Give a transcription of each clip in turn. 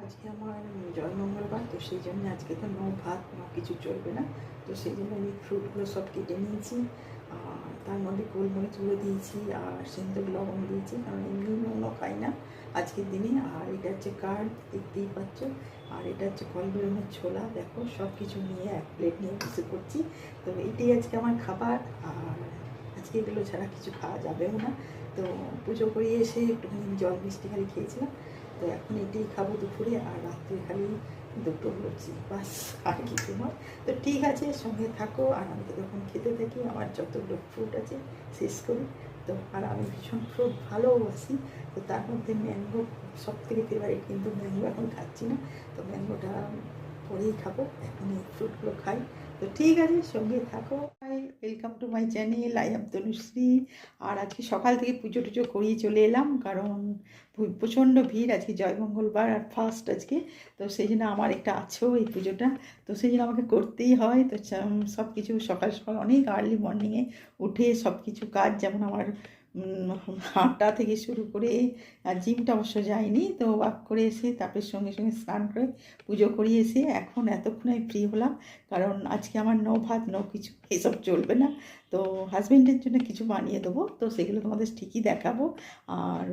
আজকে আমার জয় মঙ্গলবার, তো সেই জন্য আজকে তো নো ভাত নো কিছু চলবে না। তো সেই জন্য আমি ফ্রুটগুলো সব কেটে নিয়েছি, আর তার মধ্যে গোলমরিচ গুঁড়ো দিয়েছি আর সিন্দুর লবণ দিয়েছি, কারণ এমনি নুনও খাই না আজকের দিনে। আর এটা হচ্ছে কার্ড, দেখতেই পাচ্ছ। আর এটা হচ্ছে কল বেরোনোর ছোলা, দেখো সব কিছু নিয়ে এক প্লেট নিয়ে বসে করছি। তো এইটাই আজকে আমার খাবার। আর আজকে এগুলো ছাড়া কিছু খাওয়া যাবেও না। তো পুজো করিয়ে এসে একটুখানি জল মিষ্টি খালি খেয়েছিলাম। তো এখন এটাই খাবো দুপুরে, আর রাত্রে খালি দুটো লুচি, বাস, আর কিছু নয়। তো ঠিক আছে, সঙ্গে থাকো আর আমি তখন খেতে থাকি। আমার যতগুলো ফ্রুট আছে শেষ করি। তো আর আমি ভীষণ ফ্রুট ভালোবাসি। তো তার মধ্যে ম্যাঙ্গো সব থেকে ফেভারিট, কিন্তু ম্যাঙ্গো এখন খাচ্ছি না। তো ম্যাঙ্গোটা পরেই খাবো, এখন এই ফ্রুটগুলো খাই। তো ঠিক আছে, সঙ্গে থাকো। Hi, welcome to my channel, I am Tanushree. আর আজকে সকাল থেকে পুজো টুজো করিয়ে চলে এলাম, কারণ প্রচণ্ড ভিড় আজকে, জয় মঙ্গলবার আর ফার্স্ট আজকে। তো সেই জন্য আমার একটা আছেও এই পুজোটা, তো সেই জন্য আমাকে করতেই হয়। তো সব কিছু সকাল সকাল অনেক আর্লি মর্নিংয়ে উঠে সব কিছু কাজ, যেমন আমার হাঁটা থেকে শুরু করে, আর জিমটা অবশ্য যায়নি, তো ওয়াক করে এসে তারপরে সঙ্গে সঙ্গে স্নান করে পুজো করিয়ে এসে এখন এতক্ষণ আমি ফ্রি হলাম। কারণ আজকে আমার নো ভাত নো কিছু এসব চলবে না। তো হাজব্যান্ডের জন্য কিছু বানিয়ে দেবো, তো সেগুলো তোমাদের ঠিকই দেখাবো। আর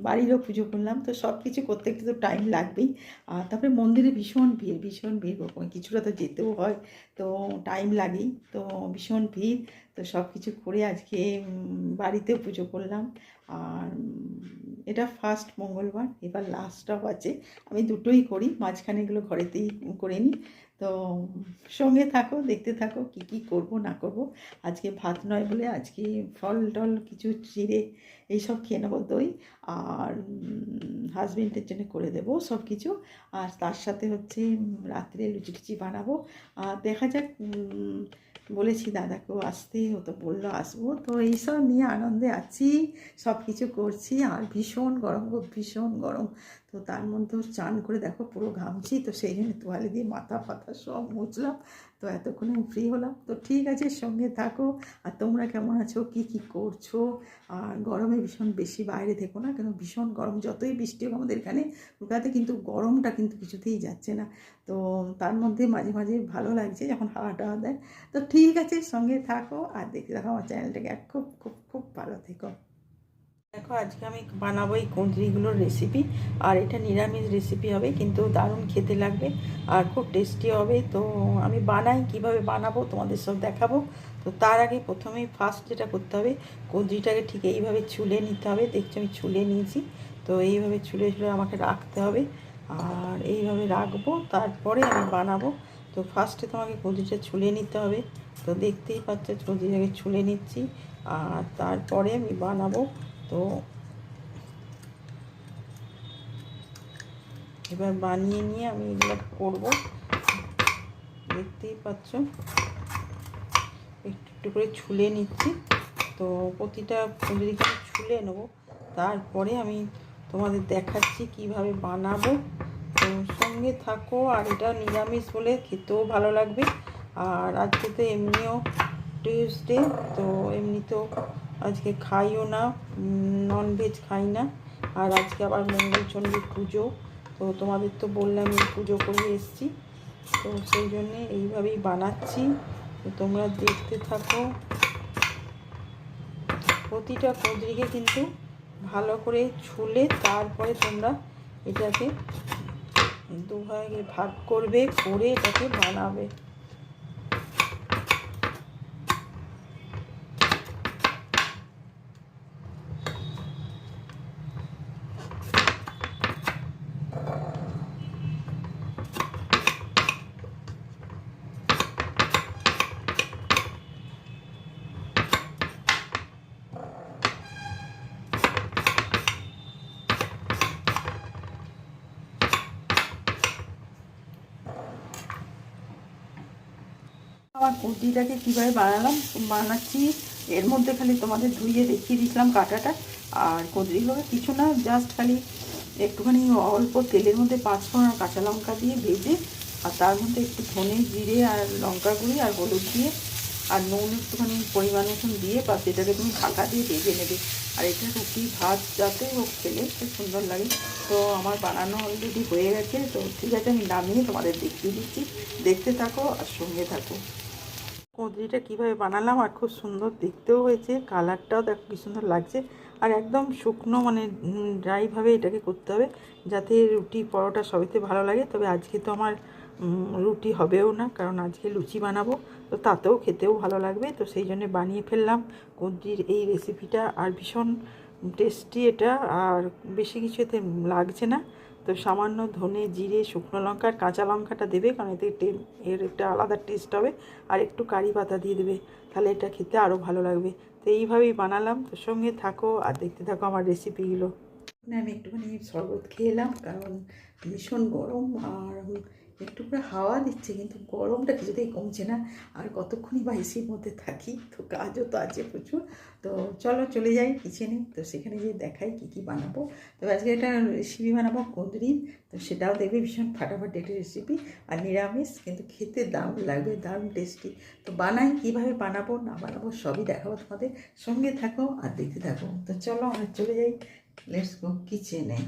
বাড়িরও পুজো করলাম, তো সব কিছু করতে একটু তো টাইম লাগবেই। আর তারপরে মন্দিরে ভীষণ ভিড়, ভীষণ ভিড়, কিছুটা তো যেতেও হয়, তো টাইম লাগেই। তো ভীষণ ভিড়। তো সব কিছু করে আজকে বাড়িতেও পুজো করলাম। আর এটা ফার্স্ট মঙ্গলবার, এবার লাস্টটাও আছে। আমি দুটোই করি, মাঝখানে এগুলো ঘরেতেই করে নিই। তো সঙ্গে থাকো, দেখতে থাকো কি কি করব না করব। আজকে ভাত নয় বলে আজকে ফল টল কিছু চিড়ে এইসব খেয়ে নেবো, দই। আর হাজবেন্ডের জন্য করে দেবো সব কিছু। আর তার সাথে হচ্ছে রাত্রে লুচি টুচি বানাবো। আর দেখা যাক, বলেছি দাদাকেও আসতে, ও তো বললো আসবো। তো এইসব নিয়ে আনন্দে আছি, সব কিছু করছি। আর ভীষণ গরম গো, ভীষণ গরম। তো তার মধ্যেও চান করে দেখো পুরো ঘামছি, তো সেই জন্য তোয়ালে দিয়ে মাথা ফাথা সব মুছলাম। তো এতক্ষণে ফ্রি হলাম। তো ঠিক আছে, সঙ্গে থাকো। আর তোমরা কেমন আছো, কি কি করছো? আর গরমে ভীষণ বেশি বাইরে থেকো না, কেন ভীষণ গরম। যতই বৃষ্টি হোক আমাদের এখানে কলকাতাতে, কিন্তু গরমটা কিন্তু কিছুতেই যাচ্ছে না। তো তার মধ্যে মাঝে মাঝে ভালো লাগছে যখন হাওয়া টাওয়া দেয়। তো ঠিক আছে, সঙ্গে থাকো আর দেখতে থাকো আমার চ্যানেলটাকে। খুব খুব খুব ভালো থেকো। দেখো, আজকে আমি বানাবো এই কুঁদরিগুলোর রেসিপি। আর এটা নিরামিষ রেসিপি হবে, কিন্তু দারুণ খেতে লাগবে আর খুব টেস্টি হবে। তো আমি বানাই, কিভাবে বানাবো তোমাদের সব দেখাবো। তো তার আগে প্রথমেই ফার্স্ট যেটা করতে হবে, কুঁদরিটাকে ঠিক এইভাবে ছুলে নিতে হবে। দেখছি আমি ছুলে নিয়েছি। তো এইভাবে ছুলে ছুলে আমাকে রাখতে হবে, আর এইভাবে রাখবো, তারপরে আমি বানাবো। তো ফার্স্টে তোমাকে কুঁদরিটা ছুলে নিতে হবে। তো দেখতেই পাচ্ছ কুঁদরিটাকে ছুলে নিচ্ছি, আর তারপরে আমি বানাবো। তো এবার বানিয়ে নিয়ে আমি এগুলো করবো, দেখতেই পাচ্ছ একটু একটু করে ছুলে নিচ্ছি। তো প্রতিটা কুঁদরিকে ছুলে নেবো, তারপরে আমি তোমাদের দেখাচ্ছি কিভাবে বানাবো। তো সঙ্গে থাকো। আর এটা নিরামিষ বলে খেতেও ভালো লাগবে। আর আজকে তো এমনিও টিউসডে, তো এমনিতেও আজকে খাইও না, ননভেজ খাই না। আর আজকে আবার মঙ্গলচণ্ডীর পুজো। তো তোমাদের তো বললাম এই পুজো করে এসেছি, তো সেই জন্যে এইভাবেই বানাচ্ছি। তো তোমরা দেখতে থাকো। প্রতিটা কুঁদরিকে কিন্তু ভালো করে ছুলে তারপরে তোমরা এটাকে দুভাগে ভাগ করবে, করে এটাকে বানাবে। আমার কুর্তিটাকে কীভাবে বানাচ্ছি, এর মধ্যে খালি তোমাদের ধুয়ে দেখিয়ে দিয়েছিলাম কাঁটাটা। আর কুঁদরিগুলোকে কিছু না, জাস্ট খালি একটুখানি অল্প তেলের মধ্যে 5 ফোড়ন আর কাঁচা লঙ্কা দিয়ে ভেজে, আর তার মধ্যে একটু ধনে জিরে আর লঙ্কা গুঁড়ি আর হলুদ দিয়ে আর নুন একটুখানি পরিমাণ মতন দিয়ে বাস এটাকে তুমি ঢাকা দিয়ে ভেজে নেবে। আর এটা রুটি ভাত যাতেই হোক খেলে খুব সুন্দর লাগে। তো আমার বানানো অলরেডি হয়ে গেছে। তো ঠিক আছে, আমি নামিয়ে তোমাদের দেখিয়ে দিচ্ছি, দেখতে থাকো আর সঙ্গে থাকো। কুঁদরিটা কীভাবে বানালাম, আর খুব সুন্দর দেখতেও হয়েছে, কালারটাও দেখো কী সুন্দর লাগছে। আর একদম শুকনো মানে ড্রাইভাবে এটাকে করতে হবে, যাতে রুটি পরোটা সবেতে ভালো লাগে। তবে আজকে তো আমার রুটি হবেও না, কারণ আজকে লুচি বানাবো, তো তাতেও খেতেও ভালো লাগবে। তো সেই জন্য বানিয়ে ফেললাম কুঁদরির এই রেসিপিটা। আর ভীষণ টেস্টি এটা, আর বেশি কিছু এতে লাগছে না। তো সামান্য ধনে, জিরে, শুকনো লঙ্কা আর কাঁচা লঙ্কাটা দেবে, কারণ এতে এর একটা আলাদা টেস্ট হবে। আর একটু কারি পাতা দিয়ে দেবে, তাহলে এটা খেতে আরও ভালো লাগবে। তো এইভাবেই বানালাম। তো সঙ্গে থাকো আর দেখতে থাকো আমার রেসিপিগুলো। আমি একটুখানি শরবত খেয়ে এলাম, কারণ ভীষণ গরম আর একটু করে হাওয়া দিচ্ছে, কিন্তু গরমটা কিছুতেই কমছে না। আর কতক্ষণই বা এসির মধ্যে থাকি, তো কাজও তো আছে প্রচুর। তো চলো চলে যাই কিচেনে, তো সেখানে গিয়ে দেখাই কী কী বানাবো। তো আজকে একটা রেসিপি বানাবো কুঁদরির, তো সেটাও দেখবে ভীষণ ফাটাফাটি একটা রেসিপি। আর নিরামিষ, কিন্তু খেতে দারুণ লাগবে, দারুণ টেস্টি। তো বানাই, কীভাবে বানাবো না বানাবো সবই দেখাবো তোমাদের, সঙ্গে থাকো আর দেখতে থাকো। তো চলো আমরা চলে যাই, লেটস গো কিচেনে।